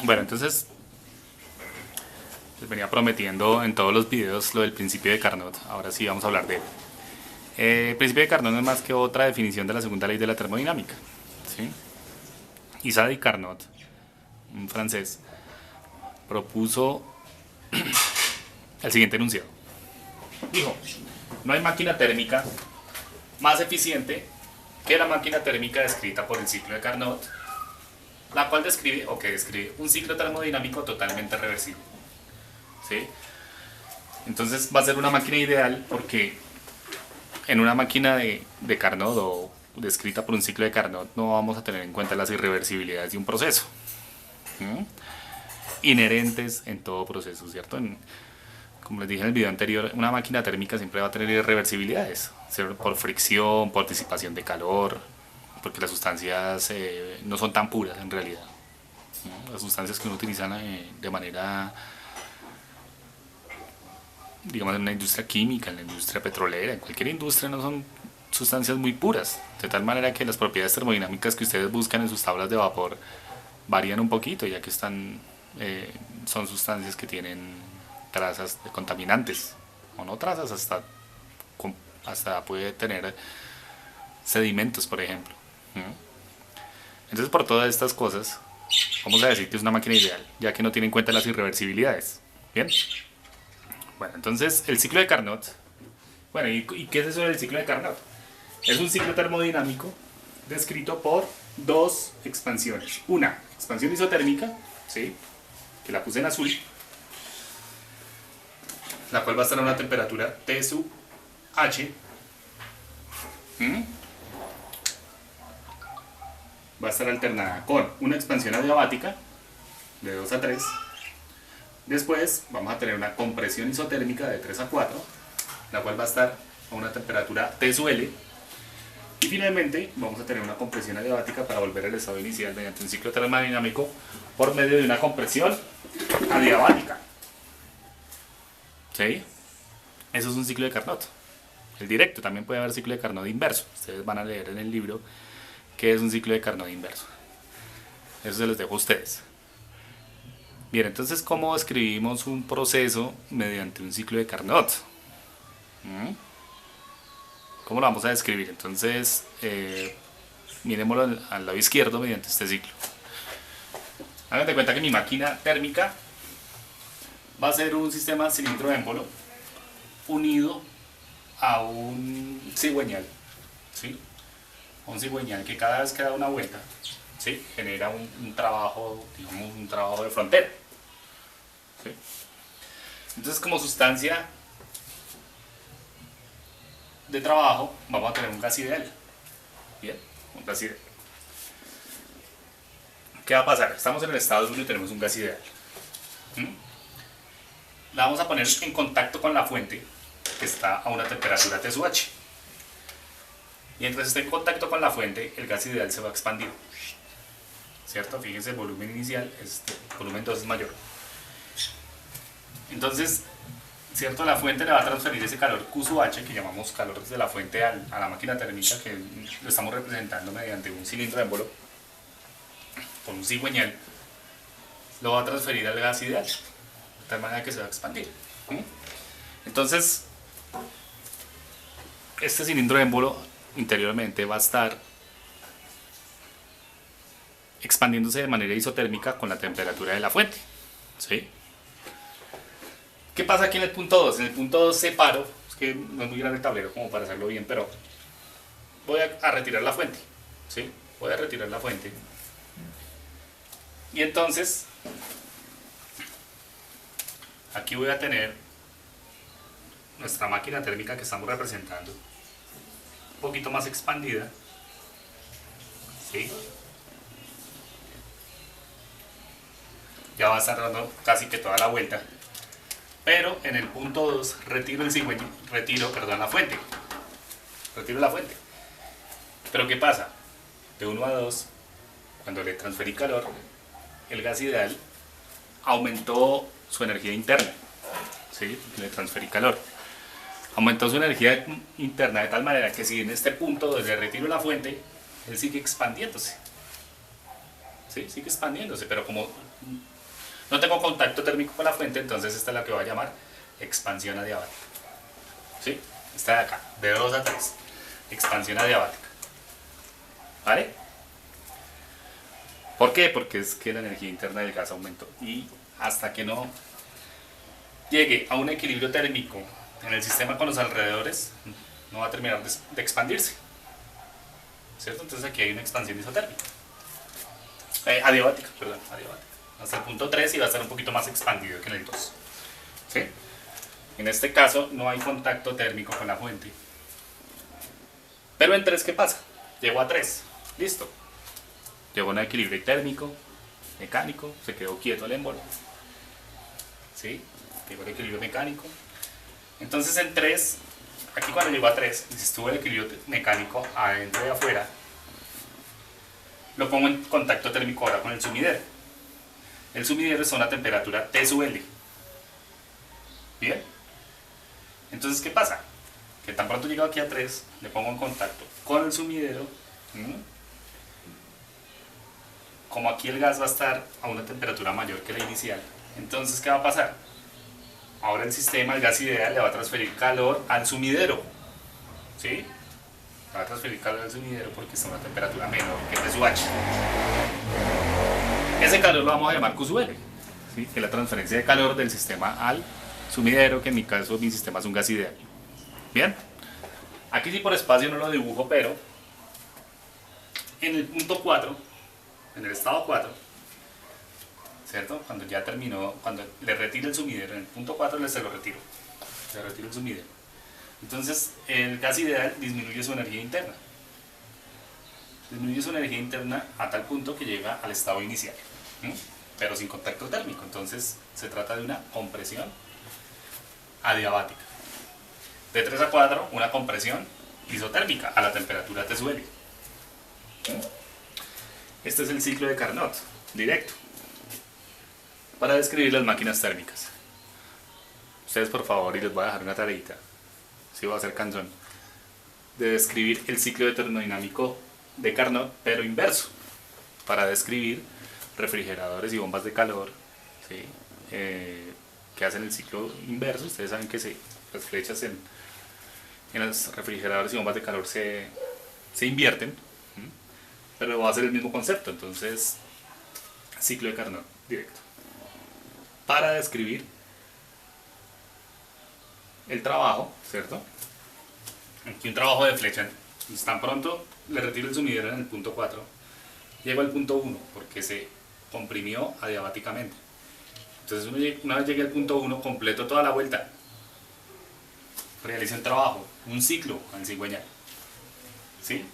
Bueno, entonces les venía prometiendo en todos los videos lo del principio de Carnot. Ahora sí vamos a hablar de él. El principio de Carnot no es más que otra definición de la segunda ley de la termodinámica, ¿sí? Isaac Carnot, un francés, propuso el siguiente enunciado. Dijo, no hay máquina térmica más eficiente que la máquina térmica descrita por el ciclo de Carnot, la cual describe o que describe un ciclo termodinámico totalmente reversible. ¿Sí? Entonces va a ser una máquina ideal porque en una máquina de Carnot o descrita por un ciclo de Carnot no vamos a tener en cuenta las irreversibilidades de un proceso, ¿sí? Inherentes en todo proceso, ¿cierto? Como les dije en el video anterior, una máquina térmica siempre va a tener irreversibilidades, ¿cierto? Por fricción, por disipación de calor, porque las sustancias no son tan puras en realidad, ¿no? Las sustancias que uno utiliza de manera, digamos, en la industria química, en la industria petrolera, en cualquier industria no son sustancias muy puras, de tal manera que las propiedades termodinámicas que ustedes buscan en sus tablas de vapor varían un poquito, ya que son sustancias que tienen trazas de contaminantes, o no trazas, hasta puede tener sedimentos, por ejemplo. Entonces, por todas estas cosas, vamos a decir que es una máquina ideal, ya que no tiene en cuenta las irreversibilidades. ¿Bien? Bueno, entonces el ciclo de Carnot. Bueno, ¿y qué es eso del ciclo de Carnot? Es un ciclo termodinámico descrito por dos expansiones. Una, expansión isotérmica, ¿sí? Que la puse en azul, la cual va a estar a una temperatura T sub H. Va a estar alternada con una expansión adiabática de 2 a 3. Después vamos a tener una compresión isotérmica de 3 a 4, la cual va a estar a una temperatura T sub L. Y finalmente vamos a tener una compresión adiabática para volver al estado inicial mediante un ciclo termodinámico por medio de una compresión adiabática. ¿Sí? Eso es un ciclo de Carnot. El directo, también puede haber ciclo de Carnot inverso. Ustedes van a leer en el libro qué es un ciclo de Carnot inverso. Eso se los dejo a ustedes. Bien, entonces, ¿cómo escribimos un proceso mediante un ciclo de Carnot? ¿Cómo lo vamos a describir? Entonces, miremoslo al lado izquierdo mediante este ciclo. Hagan de cuenta que mi máquina térmica va a ser un sistema cilindro-émbolo unido a un cigüeñal, ¿sí? Un cigüeñal que cada vez que da una vuelta, ¿sí? Genera un trabajo, digamos, un trabajo de frontera, ¿sí? Entonces, como sustancia de trabajo vamos a tener un gas ideal. Bien, un gas ideal. ¿Qué va a pasar? Estamos en el estado 1 y tenemos un gas ideal. La vamos a poner en contacto con la fuente que está a una temperatura T sub H. Mientras esté en contacto con la fuente, el gas ideal se va a expandir, ¿cierto? Fíjense, el volumen inicial, el volumen 2 es mayor. Entonces, ¿cierto? La fuente le va a transferir ese calor Q sub H, que llamamos calor desde la fuente a la máquina térmica, que lo estamos representando mediante un cilindro émbolo con un cigüeñal. Lo va a transferir al gas ideal, de tal manera que se va a expandir. Entonces, este cilindro émbolo interiormente va a estar expandiéndose de manera isotérmica con la temperatura de la fuente, ¿sí? ¿Qué pasa aquí en el punto 2? En el punto 2 separo, es que no es muy grande el tablero como para hacerlo bien, pero voy a retirar la fuente, ¿sí? Voy a retirar la fuente. Y entonces, aquí voy a tener nuestra máquina térmica que estamos representando, un poquito más expandida, ¿sí? Ya va a estar dando casi que toda la vuelta. Pero en el punto 2 retiro la fuente. Retiro la fuente. Pero ¿qué pasa? De 1 a 2, cuando le transferí calor, el gas ideal aumentó su energía interna, ¿sí? Le transferí calor. Aumentó su energía interna de tal manera que si en este punto 2 le retiro la fuente, él sigue expandiéndose, ¿sí? Sigue expandiéndose, pero como no tengo contacto térmico con la fuente, entonces esta es la que voy a llamar expansión adiabática. ¿Sí? Esta de acá, de 2 a 3, expansión adiabática. ¿Vale? ¿Por qué? Porque es que la energía interna del gas aumentó y hasta que no llegue a un equilibrio térmico en el sistema con los alrededores, no va a terminar de expandirse. ¿Cierto? Entonces aquí hay una expansión isotérmica. Adiabática, perdón, adiabática. Hasta el punto 3 y va a estar un poquito más expandido que en el 2. ¿Sí? En este caso no hay contacto térmico con la fuente. Pero en 3, ¿qué pasa? Llegó a 3. Listo. Llegó a un equilibrio térmico, mecánico, se quedó quieto el émbolo. ¿Sí? Llegó el equilibrio mecánico. Entonces en 3, aquí cuando llegó a 3, si estuvo el equilibrio mecánico adentro y afuera, lo pongo en contacto térmico ahora con el sumidero. El sumidero es a una temperatura T sub L. ¿Bien? Entonces, ¿qué pasa? Que tan pronto llego aquí a 3, le pongo en contacto con el sumidero. Como aquí el gas va a estar a una temperatura mayor que la inicial, entonces, ¿qué va a pasar? Ahora el sistema, el gas ideal, le va a transferir calor al sumidero. ¿Sí? Le va a transferir calor al sumidero porque está a una temperatura menor que T sub H. Ese calor lo vamos a llamar Q sub L, ¿sí? Que es la transferencia de calor del sistema al sumidero, que en mi caso mi sistema es un gas ideal. Bien, aquí sí por espacio no lo dibujo, pero en el punto 4, en el estado 4, ¿cierto? Cuando ya terminó, cuando le retiro el sumidero, en el punto 4 se lo retiro, le retiro el sumidero. Entonces el gas ideal disminuye su energía interna. Disminuye su energía interna a tal punto que llega al estado inicial, pero sin contacto térmico. Entonces se trata de una compresión adiabática. De 3 a 4, una compresión isotérmica a la temperatura T sub L. Este es el ciclo de Carnot, directo, para describir las máquinas térmicas. Ustedes, por favor, y les voy a dejar una tareita, si voy a hacer canción, de describir el ciclo termodinámico de Carnot, pero inverso, para describir refrigeradores y bombas de calor, ¿sí? Que hacen el ciclo inverso. Ustedes saben que las flechas en los refrigeradores y bombas de calor se invierten, pero va a ser el mismo concepto. Entonces, ciclo de Carnot directo, para describir el trabajo, ¿cierto? Aquí un trabajo de flecha. Tan pronto le retiro el sumidero en el punto 4, llego al punto 1 porque se comprimió adiabáticamente. Entonces una vez llegué al punto 1, completo toda la vuelta, realicé un trabajo, un ciclo al cigüeñal. ¿Sí?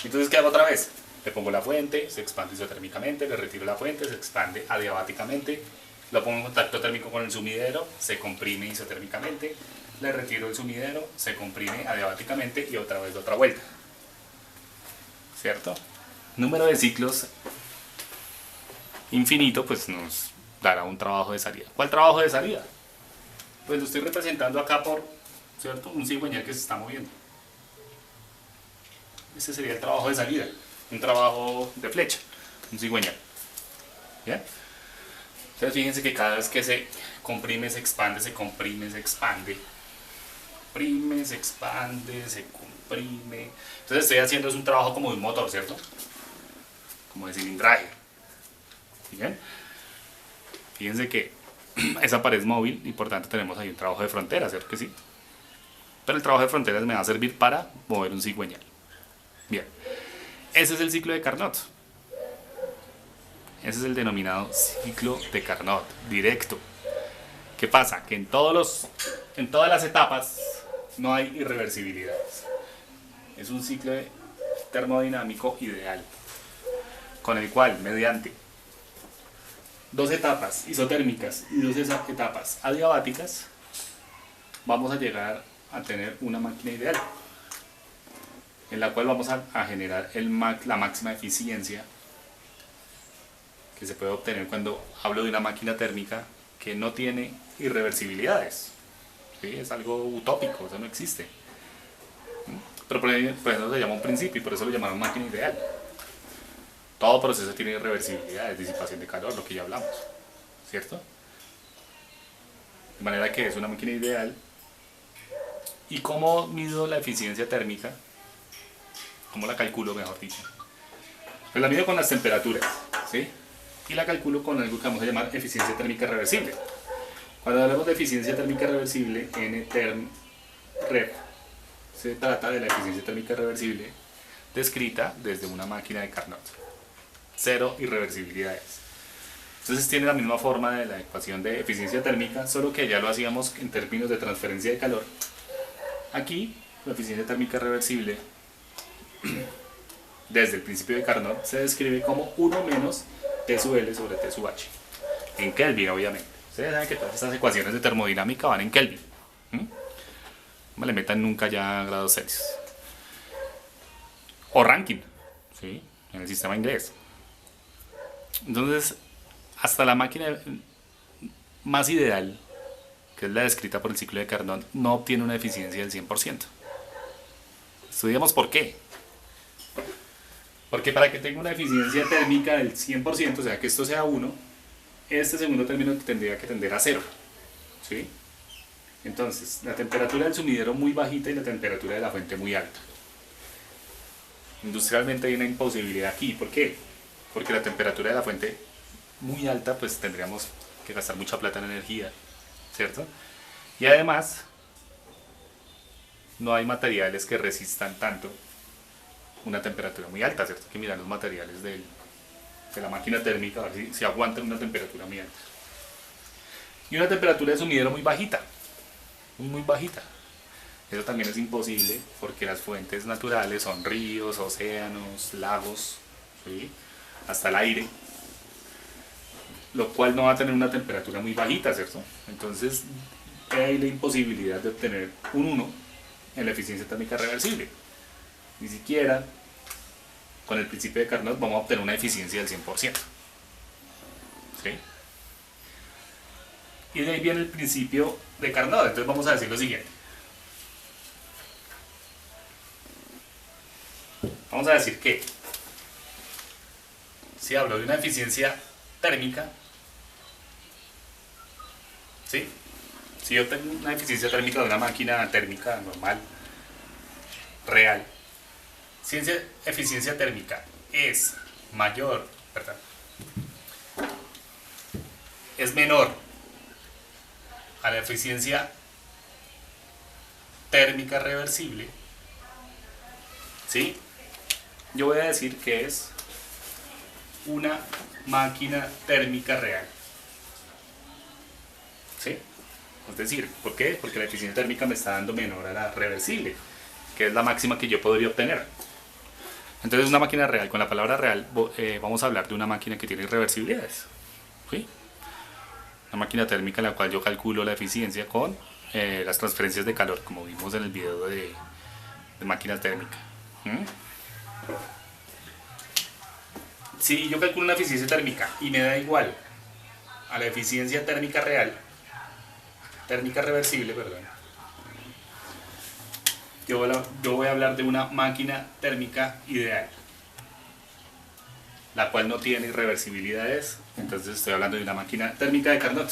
Entonces, ¿qué hago otra vez? Le pongo la fuente, se expande isotérmicamente, le retiro la fuente, se expande adiabáticamente, lo pongo en contacto térmico con el sumidero, se comprime isotérmicamente, le retiro el sumidero, se comprime adiabáticamente y otra vez otra vuelta. ¿Cierto? Número de ciclos infinito, pues nos dará un trabajo de salida. ¿Cuál trabajo de salida? Pues lo estoy representando acá por, ¿cierto?, un cigüeñal que se está moviendo. Ese sería el trabajo de salida, un trabajo de flecha, un cigüeñal. ¿Bien? Entonces fíjense que cada vez que se comprime, se expande, se comprime, se expande, comprime, se expande, se comprime. Entonces estoy haciendo es un trabajo como de un motor, ¿cierto? Como de cilindraje. ¿Bien? Fíjense que esa pared es móvil y por tanto tenemos ahí un trabajo de frontera, ¿cierto que sí? Pero el trabajo de fronteras me va a servir para mover un cigüeñal. Bien, ese es el ciclo de Carnot. Ese es el denominado ciclo de Carnot, directo. ¿Qué pasa? Que en todas las etapas no hay irreversibilidades. Es un ciclo termodinámico ideal, con el cual, mediante 2 etapas isotérmicas y 2 etapas adiabáticas, vamos a llegar a tener una máquina ideal, en la cual vamos a generar la máxima eficiencia que se puede obtener cuando hablo de una máquina térmica que no tiene irreversibilidades. ¿Sí? Es algo utópico, eso no existe. Pero por eso se llama un principio y por eso lo llamaron máquina ideal. Todo proceso tiene irreversibilidad, es disipación de calor, lo que ya hablamos, ¿cierto? De manera que es una máquina ideal. ¿Y cómo mido la eficiencia térmica? ¿Cómo la calculo, mejor dicho? Pues la mido con las temperaturas, ¿sí? Y la calculo con algo que vamos a llamar eficiencia térmica reversible. Cuando hablamos de eficiencia térmica reversible, NTERM-REV, se trata de la eficiencia térmica reversible descrita desde una máquina de Carnot. Cero irreversibilidades. Entonces tiene la misma forma de la ecuación de eficiencia térmica, solo que ya lo hacíamos en términos de transferencia de calor. Aquí, la eficiencia térmica reversible, desde el principio de Carnot, se describe como 1 menos T sub L sobre T sub H. En Kelvin, obviamente. Ustedes saben que todas estas ecuaciones de termodinámica van en Kelvin. No le metan nunca ya grados Celsius. O Rankine, ¿sí? En el sistema inglés. Entonces, hasta la máquina más ideal, que es la descrita por el ciclo de Carnot, no obtiene una eficiencia del 100%. Estudiamos por qué. Porque para que tenga una eficiencia térmica del 100%, o sea que esto sea 1, este segundo término tendría que tender a 0. ¿Sí? Entonces, la temperatura del sumidero muy bajita y la temperatura de la fuente muy alta. Industrialmente hay una imposibilidad aquí. ¿Por qué? Porque la temperatura de la fuente muy alta, pues tendríamos que gastar mucha plata en energía, ¿cierto? Y además, no hay materiales que resistan tanto una temperatura muy alta, ¿cierto? Hay que mirar los materiales de la máquina térmica, a ver si aguantan una temperatura muy alta. Y una temperatura de sumidero muy bajita, muy bajita. Eso también es imposible porque las fuentes naturales son ríos, océanos, lagos, ¿sí? Hasta el aire, lo cual no va a tener una temperatura muy bajita, ¿cierto? Entonces hay la imposibilidad de obtener un 1 en la eficiencia térmica reversible. Ni siquiera con el principio de Carnot vamos a obtener una eficiencia del 100%. ¿Sí? Y de ahí viene el principio de Carnot. Entonces vamos a decir lo siguiente. Vamos a decir que si hablo de una eficiencia térmica, ¿sí? Si yo tengo una eficiencia térmica de una máquina térmica normal, real, si esa eficiencia térmica es mayor, perdón, es menor a la eficiencia térmica reversible, ¿sí? Yo voy a decir que es una máquina térmica real. ¿Sí? Es decir, ¿por qué? Porque la eficiencia térmica me está dando menor a la reversible, que es la máxima que yo podría obtener. Entonces, una máquina real, con la palabra real, vamos a hablar de una máquina que tiene irreversibilidades. ¿Sí? Una máquina térmica en la cual yo calculo la eficiencia con las transferencias de calor, como vimos en el video de máquina térmica. Si yo calculo una eficiencia térmica y me da igual a la eficiencia térmica real, térmica reversible, perdón, yo voy a hablar de una máquina térmica ideal, la cual no tiene irreversibilidades. Entonces estoy hablando de una máquina térmica de Carnot.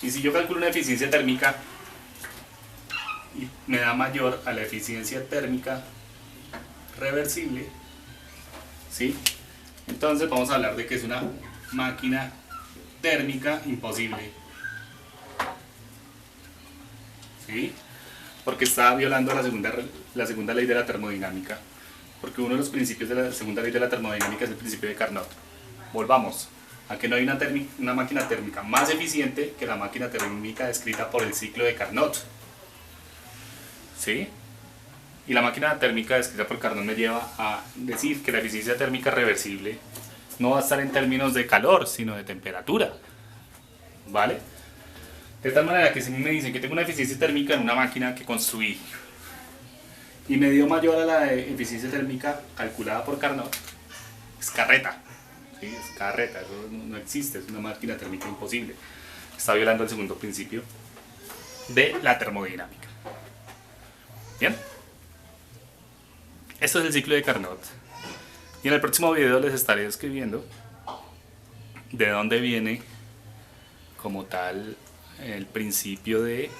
Y si yo calculo una eficiencia térmica y me da mayor a la eficiencia térmica reversible, ¿sí? Entonces vamos a hablar de que es una máquina térmica imposible, ¿sí? Porque está violando la segunda ley de la termodinámica, porque uno de los principios de la segunda ley de la termodinámica es el principio de Carnot. Volvamos a que no hay una máquina térmica más eficiente que la máquina térmica descrita por el ciclo de Carnot, ¿sí? Y la máquina térmica descrita por Carnot me lleva a decir que la eficiencia térmica reversible no va a estar en términos de calor, sino de temperatura, ¿vale? De tal manera que si me dicen que tengo una eficiencia térmica en una máquina que construí y me dio mayor a la eficiencia térmica calculada por Carnot, es carreta, ¿sí? Es carreta, eso no existe, es una máquina térmica imposible. Está violando el segundo principio de la termodinámica. ¿Bien? Esto es el ciclo de Carnot. Y en el próximo video les estaré describiendo de dónde viene como tal el principio de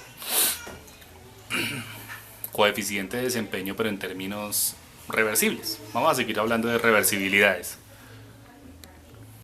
coeficiente de desempeño, pero en términos reversibles. Vamos a seguir hablando de reversibilidades.